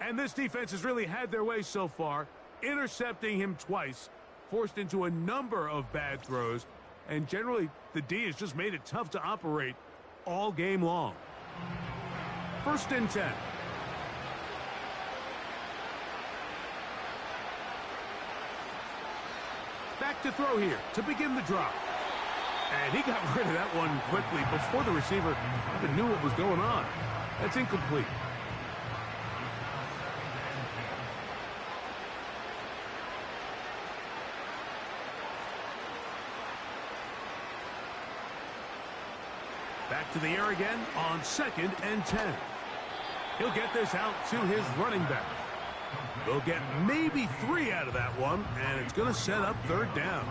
And this defense has really had their way so far, intercepting him twice, forced into a number of bad throws, and generally the D has just made it tough to operate all game long. 1st and 10. Back to throw here to begin the drive. And he got rid of that one quickly before the receiver even knew what was going on. That's incomplete. Back to the air again on 2nd and 10. He'll get this out to his running back. They'll get maybe 3 out of that one, and it's going to set up 3rd down.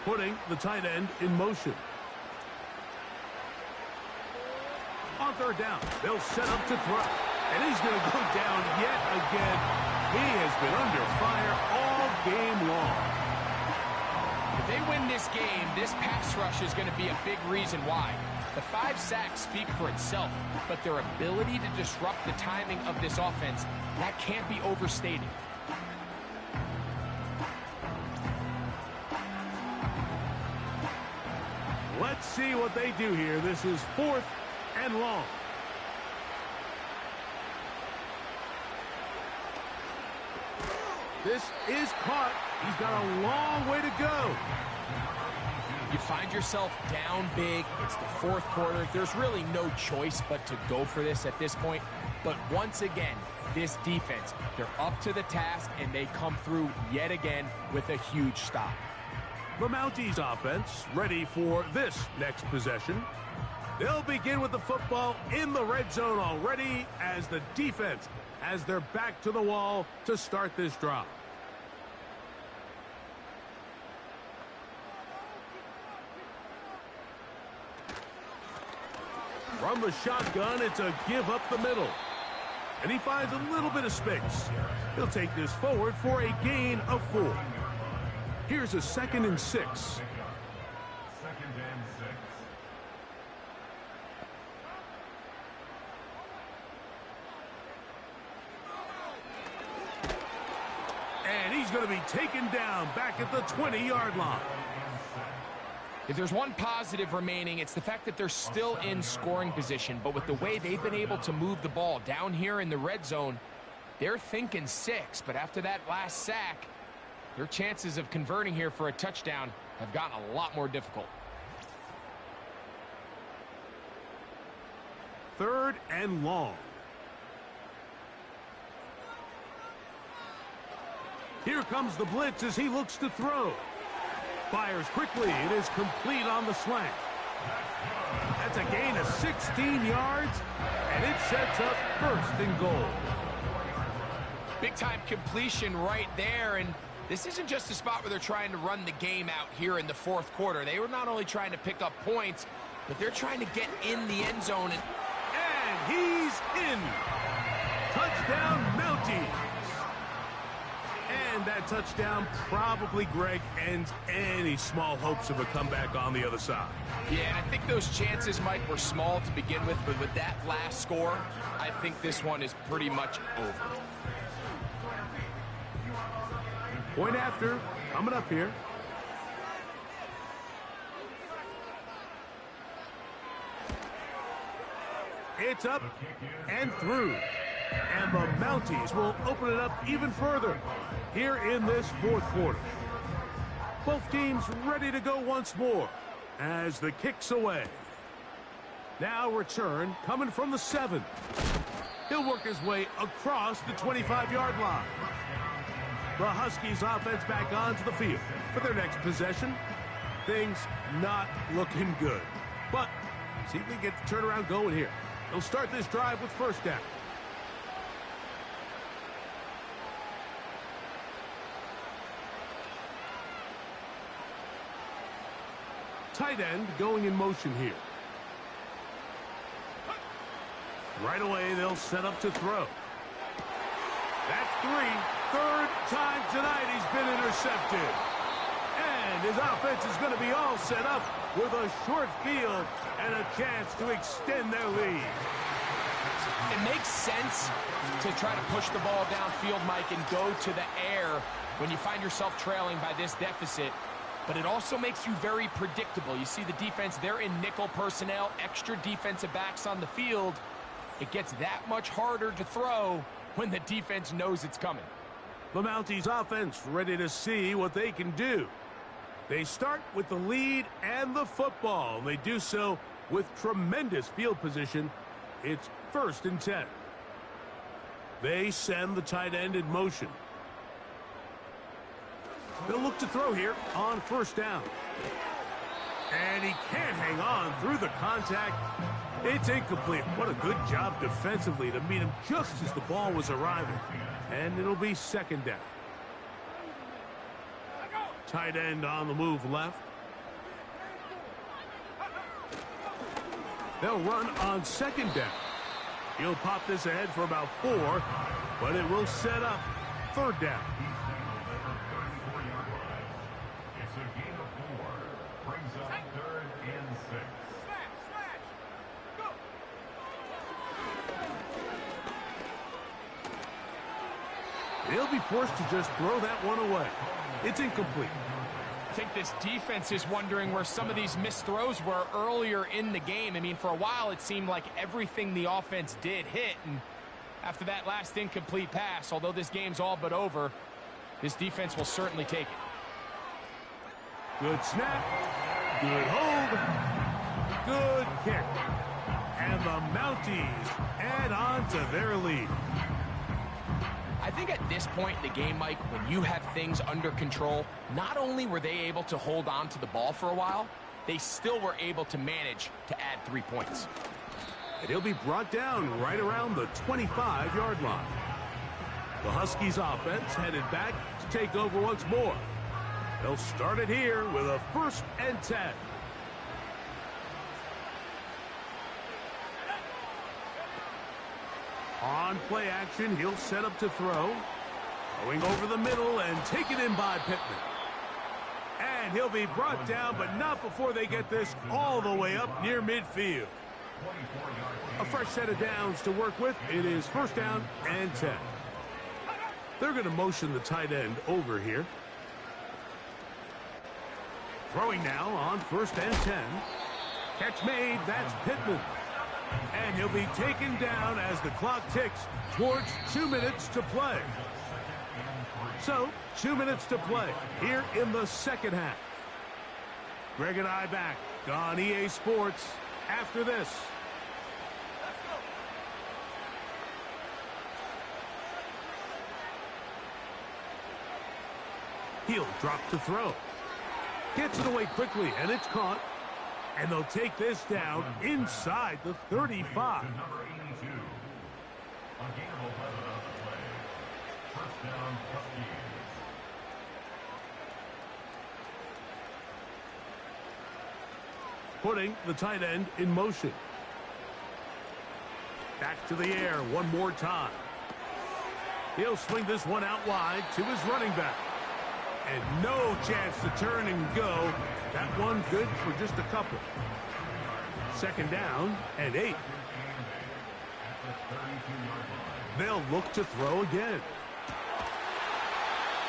Putting the tight end in motion. On 3rd down, they'll set up to throw. And he's going to go down yet again. He has been under fire all game long. If they win this game, this pass rush is going to be a big reason why. The 5 sacks speak for itself, but their ability to disrupt the timing of this offense, that can't be overstated. Let's see what they do here. This is 4th and long. This is caught. He's got a long way to go. You find yourself down big. It's the 4th quarter. There's really no choice but to go for this at this point. But once again, this defense, they're up to the task, and they come through yet again with a huge stop. The Mounties offense ready for this next possession. They'll begin with the football in the red zone already as the defense has their back to the wall to start this drive. From the shotgun, it's a give up the middle. And he finds a little bit of space. He'll take this forward for a gain of 4. Here's a 2nd and 6. 2nd and 6. And he's going to be taken down back at the 20-yard line. If there's one positive remaining, it's the fact that they're still in scoring position. But with the way they've been able to move the ball down here in the red zone, they're thinking 6. But after that last sack, their chances of converting here for a touchdown have gotten a lot more difficult. 3rd and long. Here comes the blitz as he looks to throw. Fires quickly. It is complete on the slant. That's a gain of 16 yards, and it sets up first and goal. Big-time completion right there, and this isn't just a spot where they're trying to run the game out here in the fourth quarter. They were not only trying to pick up points, but they're trying to get in the end zone. And he's in. Touchdown, Mounties. And that touchdown probably, Greg, ends any small hopes of a comeback on the other side. Yeah, and I think those chances, Mike, were small to begin with, but with that last score, I think this one is pretty much over. Point after, coming up here. It's up and through. And the Mounties will open it up even further here in this fourth quarter. Both teams ready to go once more as the kick's away. Now return coming from the 7. He'll work his way across the 25-yard line. The Huskies offense back onto the field for their next possession. Things not looking good. But see if they get the turnaround going here. They'll start this drive with first down. Tight end going in motion here. Right away, they'll set up to throw. That's 3. Third time tonight he's been intercepted. And his offense is going to be all set up with a short field and a chance to extend their lead. It makes sense to try to push the ball downfield, Mike, and go to the air when you find yourself trailing by this deficit. But it also makes you very predictable. You see the defense, they're in nickel personnel, extra defensive backs on the field. It gets that much harder to throw when the defense knows it's coming. The Mounties offense ready to see what they can do. They start with the lead and the football. They do so with tremendous field position. It's 1st and 10. They send the tight end in motion. They'll look to throw here on first down. And he can't hang on through the contact. It's incomplete. What a good job defensively to meet him just as the ball was arriving. And it'll be second down. Tight end on the move left. They'll run on second down. He'll pop this ahead for about 4, but it will set up third down. It's a gain of 4. Brings up 3rd and 6. They'll be forced to just throw that one away. It's incomplete. I think this defense is wondering where some of these missed throws were earlier in the game. I mean, for a while, it seemed like everything the offense did hit. And after that last incomplete pass, although this game's all but over, this defense will certainly take it. Good snap. Good hold. Good kick. And the Mounties add on to their lead. I think at this point in the game, Mike, when you have things under control, not only were they able to hold on to the ball for a while, they still were able to manage to add 3 points. And he'll be brought down right around the 25-yard line. The Huskies offense headed back to take over once more. They'll start it here with a 1st and 10. On play action, he'll set up to throw. Going over the middle and taken in by Pittman. And he'll be brought down, but not before they get this all the way up near midfield. A fresh set of downs to work with. It is 1st down and 10. They're going to motion the tight end over here. Throwing now on 1st and 10. Catch made, that's Pittman. And he'll be taken down as the clock ticks towards 2 minutes to play. So, 2 minutes to play here in the second half. Greg and I back on EA Sports after this. He'll drop to throw. Gets it away quickly, and it's caught. And they'll take this down inside the 35. Number 82. A gain of 11 on the play. First down, Huskies. Putting the tight end in motion. Back to the air one more time. He'll swing this one out wide to his running back. And no chance to turn and go. That one good for just a couple. Second down and 8. They'll look to throw again.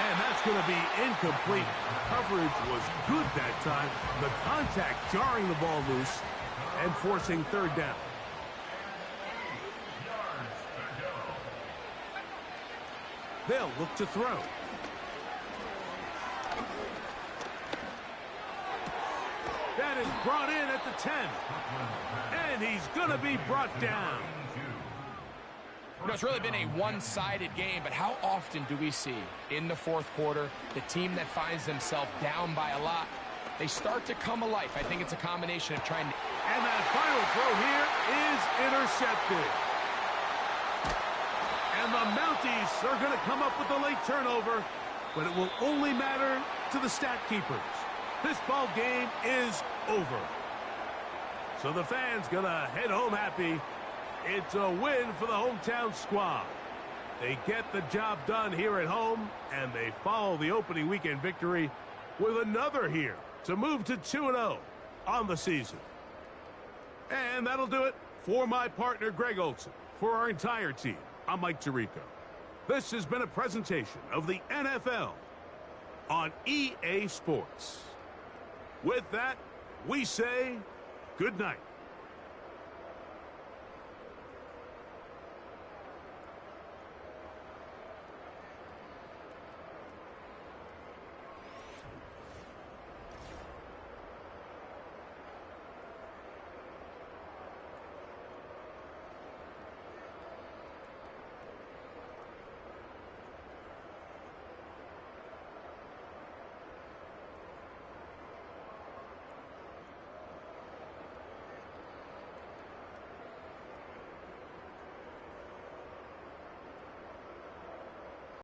And that's going to be incomplete. Coverage was good that time. The contact jarring the ball loose and forcing third down. They'll look to throw. That is brought in at the 10. And he's going to be brought down. You know, it's really been a one-sided game, but how often do we see in the fourth quarter the team that finds themselves down by a lot, they start to come alive? I think it's a combination of trying to... And that final throw here is intercepted. And the Mounties are going to come up with the late turnover, but it will only matter to the stat keepers. This ball game is over. So the fans going to head home happy. It's a win for the hometown squad. They get the job done here at home, and they follow the opening weekend victory with another here to move to 2-0 on the season. And that'll do it for my partner, Greg Olson. For our entire team, I'm Mike Tirico. This has been a presentation of the NFL on EA Sports. With that, we say good night.